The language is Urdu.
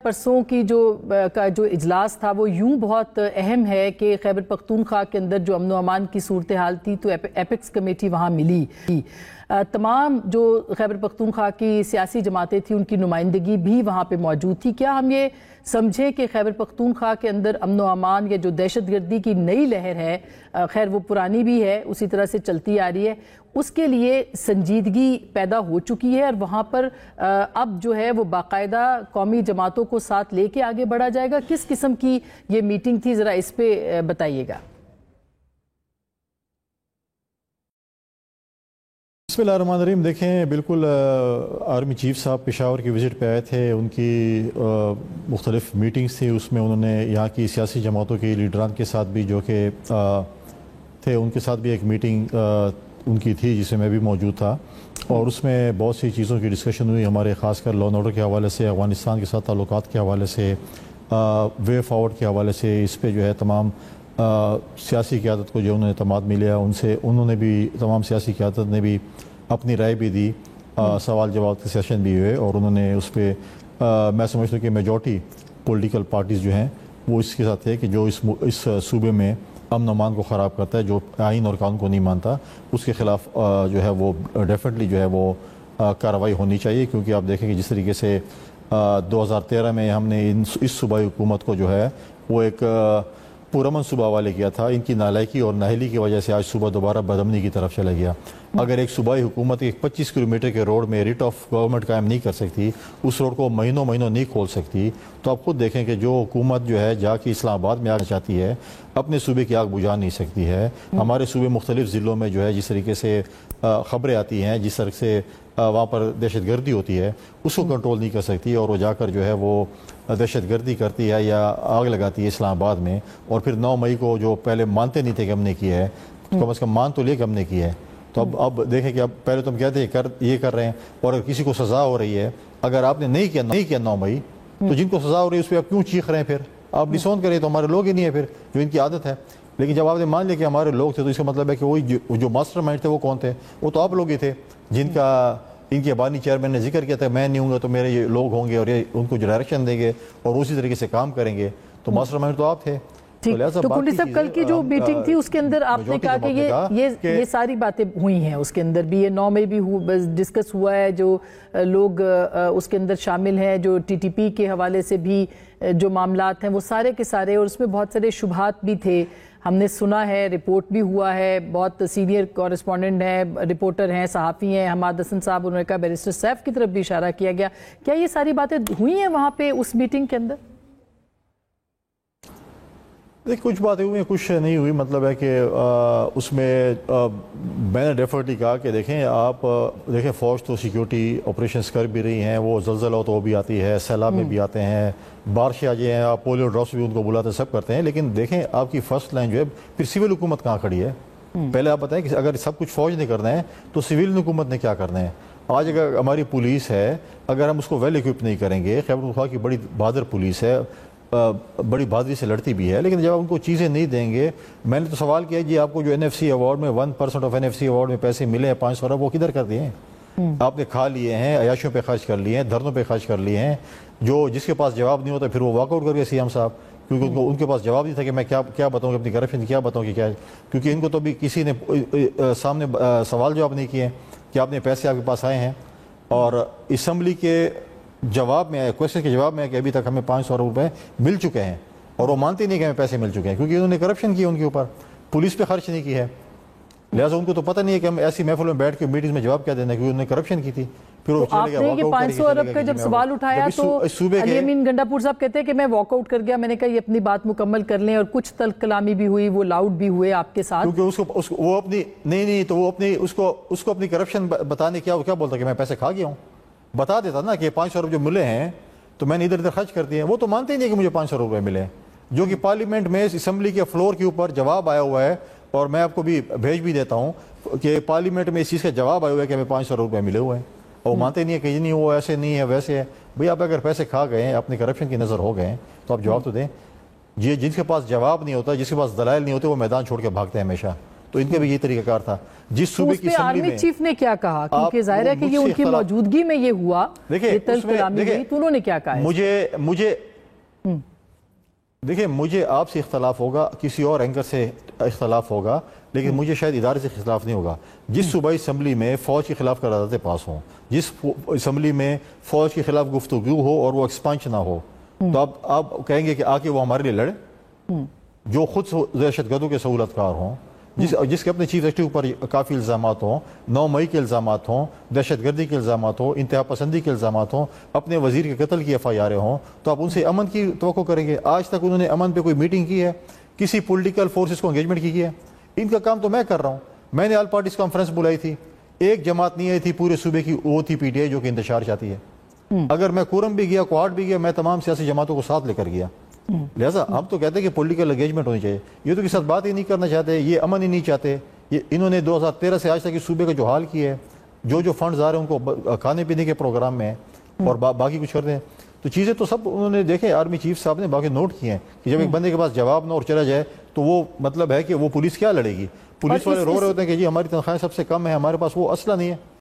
پرسوں کی جو اجلاس تھا وہ یوں بہت اہم ہے کہ خیبر پختونخوا کے اندر جو امن و امان کی صورتحال تھی تو ایپیکس کمیٹی وہاں ملی. تمام جو خیبر پختونخوا کی سیاسی جماعتیں تھیں ان کی نمائندگی بھی وہاں پہ موجود تھی. کیا ہم یہ سمجھیں کہ خیبر پختونخوا کے اندر امن و امان یا جو دہشت گردی کی نئی لہر ہے، خیر وہ پرانی بھی ہے، اسی طرح سے چلتی آ رہی ہے، اس کے لیے سنجیدگی پیدا ہو چکی ہے اور وہاں پر اب جو ہے وہ باقاعدہ قومی جماعتوں کو ساتھ لے کے آگے بڑھا جائے گا؟ کس قسم کی یہ میٹنگ تھی، ذرا اس پہ بتائیے گا. بسم اللہ الرحمن الرحیم. دیکھیں، بالکل آرمی چیف صاحب پشاور کی وزٹ پہ آئے تھے. ان کی مختلف میٹنگز تھی، اس میں انہوں نے یہاں کی سیاسی جماعتوں کے لیڈران کے ساتھ بھی جو کہ تھے ان کے ساتھ بھی ایک میٹنگ ان کی تھی جس میں میں بھی موجود تھا، اور اس میں بہت سی چیزوں کی ڈسکشن ہوئی، ہمارے خاص کر لا اینڈ آرڈر کے حوالے سے، افغانستان کے ساتھ تعلقات کے حوالے سے، وے فارورڈ کے حوالے سے. اس پہ جو ہے تمام سیاسی قیادت کو جو انہوں نے اعتماد ملیا، انہوں نے بھی، تمام سیاسی قیادت نے بھی اپنی رائے بھی دی، سوال جواب کے سیشن بھی ہوئے، اور انہوں نے اس پہ میں سمجھتا ہوں کہ میجورٹی پولیٹیکل پارٹیز جو ہیں وہ اس کے ساتھ ہے کہ جو اس صوبے میں امن و امان کو خراب کرتا ہے، جو آئین اور قانون کو نہیں مانتا، اس کے خلاف جو ہے وہ ڈیفینیٹلی جو ہے وہ کارروائی ہونی چاہیے. کیونکہ آپ دیکھیں کہ جس طریقے سے 2013 میں ہم نے اس صوبائی حکومت کو جو ہے وہ ایک پرامن صوبہ والے کیا تھا، ان کی نالائکی اور نااہلی کی وجہ سے آج صوبہ دوبارہ بدامنی کی طرف چلا گیا. اگر ایک صوبائی حکومت ایک 25 کلومیٹر کے روڈ میں ریٹ آف گورنمنٹ قائم نہیں کر سکتی، اس روڈ کو مہینوں نہیں کھول سکتی، تو آپ خود دیکھیں کہ جو حکومت جو ہے جا کے اسلام آباد میں آنا چاہتی ہے اپنے صوبے کی آگ بجھا نہیں سکتی ہے. ہمارے صوبے مختلف ضلعوں میں جو ہے جس طریقے سے خبریں آتی ہیں، جس طرح سے وہاں پر دہشت گردی ہوتی ہے، اس کو کنٹرول نہیں کر سکتی، اور وہ جا کر جو ہے وہ دہشت گردی کرتی ہے یا آگ لگاتی ہے اسلام آباد میں. اور پھر 9 مئی کو جو پہلے مانتے نہیں تھے کہ ہم نے کیا ہے، کم از کم مان تو لے کہ ہم نے کیا ہے. تو اب دیکھیں کہ اب پہلے تو ہم کہتے ہیں یہ کر رہے ہیں، اور اگر کسی کو سزا ہو رہی ہے، اگر آپ نے نہیں کیا 9 مئی، تو جن کو سزا ہو رہی ہے اس پہ آپ کیوں چیخ رہے ہیں؟ پھر آپ ڈسون کریں تو ہمارے لوگ ہی نہیں ہیں پھر، جو ان کی عادت ہے. لیکن جب آپ نے مان لیا کہ ہمارے لوگ تھے، تو اس کا مطلب ہے کہ وہی جو ماسٹر مائنڈ تھے وہ کون تھے؟ وہ تو آپ لوگ ہی تھے، جن کا ان کے بانی چیئرمین نے ذکر کیا تھا میں نہیں ہوں گا تو میرے یہ لوگ ہوں گے اور یہ ان کو جو ڈائریکشن دیں گے اور اسی طریقے سے کام کریں گے. تو ماسٹر مائنڈ تو آپ تھے. تو کنڈی صاحب، کل کی جو میٹنگ تھی اس کے اندر آپ نے کہا کہ یہ ساری باتیں ہوئی ہیں، اس کے اندر بھی یہ 9 مئی بھی ڈسکس ہوا ہے، جو لوگ اس کے اندر شامل ہیں، جو ٹی ٹی پی کے حوالے سے بھی جو معاملات ہیں وہ سارے کے سارے، اور اس میں بہت سارے شبہات بھی تھے، ہم نے سنا ہے، رپورٹ بھی ہوا ہے. بہت سینئر کورسپونڈنٹ ہیں، رپورٹر ہیں، صحافی ہیں، حماد حسن صاحب، انہوں نے کہا بیرسٹر سیف کی طرف بھی اشارہ کیا گیا. کیا یہ ساری باتیں ہوئی ہیں وہاں پہ اس میٹنگ کے اندر؟ دیکھ، کچھ باتیں ہوئی ہیں، کچھ نہیں ہوئی. مطلب ہے کہ اس میں میں نے ڈیفینیٹلی کہا کہ دیکھیں فوج تو سیکیورٹی آپریشنز کر بھی رہی ہیں، وہ زلزلہ ہو تو وہ بھی آتی ہے، سیلاب میں بھی آتے ہیں، بارشیں آ جائیں، آپ پولیو ڈراپس بھی ان کو بلاتے ہیں، سب کرتے ہیں. لیکن دیکھیں آپ کی فرسٹ لائن جو ہے، پھر سول حکومت کہاں کھڑی ہے؟ پہلے آپ بتائیں کہ اگر سب کچھ فوج نے کرنا ہے تو سول حکومت نے کیا کرنا ہے؟ آج اگر ہماری پولیس ہے، اگر ہم اس کو ویل ایکوپ نہیں کریں گے، خیبر پختونخوا کی بڑی بہادر پولیس ہے، بڑی بہادری سے لڑتی بھی ہے، لیکن جب ان کو چیزیں نہیں دیں گے. میں نے تو سوال کیا جی آپ کو جو NFC ایوارڈ میں 1% آف NFC ایوارڈ میں پیسے ملے ہیں 500 ارب، وہ کدھر کر دیے ہیں؟ آپ نے کھا لیے ہیں، عیاشیوں پہ خرچ کر لیے ہیں، دھرنوں پہ خرچ کر لیے ہیں. جس کے پاس جواب نہیں ہوتا پھر وہ واک آؤٹ کر گئے CM صاحب، کیونکہ ان کے پاس جواب نہیں تھا کہ میں کیا بتاؤں اپنی کرپشن کیا بتاؤں کہ کیا ہے. کیونکہ ان کو تو ابھی کسی نے سامنے سوال جواب نہیں کیے کہ آپ نے پیسے آپ کے پاس آئے ہیں. اور اسمبلی کے جواب میں، کویسچن کے جواب میں کہ ابھی تک ہمیں 500 ارب روپے مل چکے ہیں، اور وہ مانتے نہیں کہ ہمیں پیسے مل چکے ہیں، کیونکہ انہوں نے کرپشن کی ان کے اوپر، پولیس پہ خرچ نہیں کی ہے. لہٰذا ان کو تو پتہ نہیں ہے کہ ہم ایسی محفل میں بیٹھ کے میٹنگ میں جواب کیا دینا، کیونکہ انہوں نے کرپشن کی تھی. پھر وہ آپ نے یہ 500 ارب کا جب سوال اٹھایا تو علی امین گنڈا پور صاحب کہتے ہیں کہ میں واک آؤٹ کر گیا. میں نے کہا یہ اپنی بات مکمل کر لیں، اور کچھ تلخ کلامی بھی ہوئی، وہ لاؤڈ بھی ہوئے آپ کے ساتھ، کیونکہ وہ اپنی نہیں تو وہ اپنی اس کو اپنی کرپشن بتانے کیا بولتا کہ میں پیسے کھا گیا ہوں. بتا دیتا نا کہ 500 ارب جو ملے ہیں تو میں نے ادھر ادھر خرچ کر دیے ہیں. وہ تو مانتے ہی نہیں کہ مجھے 500 روپے ملے ہیں، جو کہ پارلیمنٹ میں اسمبلی کے فلور کے اوپر جواب آیا ہوا ہے، اور میں آپ کو بھی بھیج بھی دیتا ہوں کہ پارلیمنٹ میں اس چیز کا جواب آیا ہوا ہے کہ ہمیں 500 روپے ملے ہوئے ہیں. اور وہ مانتے نہیں ہے کہ نہیں وہ ایسے نہیں ہے ویسے ہے. بھئی آپ اگر پیسے کھا گئے ہیں، اپنی کرپشن کی نظر ہو گئے ہیں، تو آپ جواب تو دیں. جن کے پاس جواب نہیں ہوتا، جس کے پاس دلائل نہیں ہوتے، وہ میدان چھوڑ کے بھاگتے ہیں ہمیشہ. تو ان کا بھی یہی طریقہ کار تھا. جس صوبے کی اسمبلی میں آرمی چیف نے کیا کہا؟ کیونکہ ظاہر ہے کہ یہ ان کی موجودگی میں یہ ہوا، یہ طرز کلامی ہوئی، تو انہوں نے کیا کہا؟ دیکھیں مجھے آپ سے اختلاف ہوگا، کسی اور اینکر سے اختلاف ہوگا، لیکن مجھے شاید ادارے سے اختلاف نہیں ہوگا. جس صوبائی اسمبلی میں فوج کے خلاف قراردادیں پاس ہوں، جس اسمبلی میں فوج کے خلاف گفتگو ہو اور وہ ایکسپانشن نہ ہو، تو اب آپ کہیں گے کہ آ کے وہ ہمارے لیے لڑے؟ جو خود دہشت گردوں کے سہولت کار ہوں، جس کے اپنے چیف ایگزیکٹو پر کافی الزامات ہوں، 9 مئی کے الزامات ہوں، دہشت گردی کے الزامات ہوں، انتہا پسندی کے الزامات ہوں، اپنے وزیر کے قتل کی FIR ہوں، تو آپ ان سے امن کی توقع کریں گے؟ آج تک انہوں نے امن پہ کوئی میٹنگ کی ہے؟ کسی پولیٹیکل فورسز کو انگیجمنٹ کی ہے؟ ان کا کام تو میں کر رہا ہوں. میں نے آل پارٹیز کانفرنس بلائی تھی، ایک جماعت نہیں آئی تھی پورے صوبے کی، وہ تھی PTI جو کہ انتشار چاہتی ہے. اگر میں کورم بھی گیا، کوہاٹ بھی گیا، میں تمام سیاسی جماعتوں کو ساتھ لے کر گیا. لہٰذا ہم تو کہتے ہیں کہ پولیٹیکل انگیجمنٹ ہونی چاہیے. یہ تو کسی ساتھ بات ہی نہیں کرنا چاہتے، یہ امن ہی نہیں چاہتے. یہ انہوں نے 2013 سے آج تک اس صوبے کا جو حال کیا ہے، جو فنڈز آ رہے ہیں ان کو کھانے پینے کے پروگرام میں اور باقی کچھ کرتے ہیں، تو چیزیں تو سب انہوں نے دیکھیں. آرمی چیف صاحب نے باقی نوٹ کیے ہیں کہ جب ایک بندے کے پاس جواب نہ اور چلا جائے تو وہ مطلب ہے کہ وہ پولیس کیا لڑے گی؟ پولیس والے رو رہے ہوتے ہیں کہ جی ہماری تنخواہیں سب سے کم ہیں، ہمارے پاس وہ اسلحہ نہیں ہے.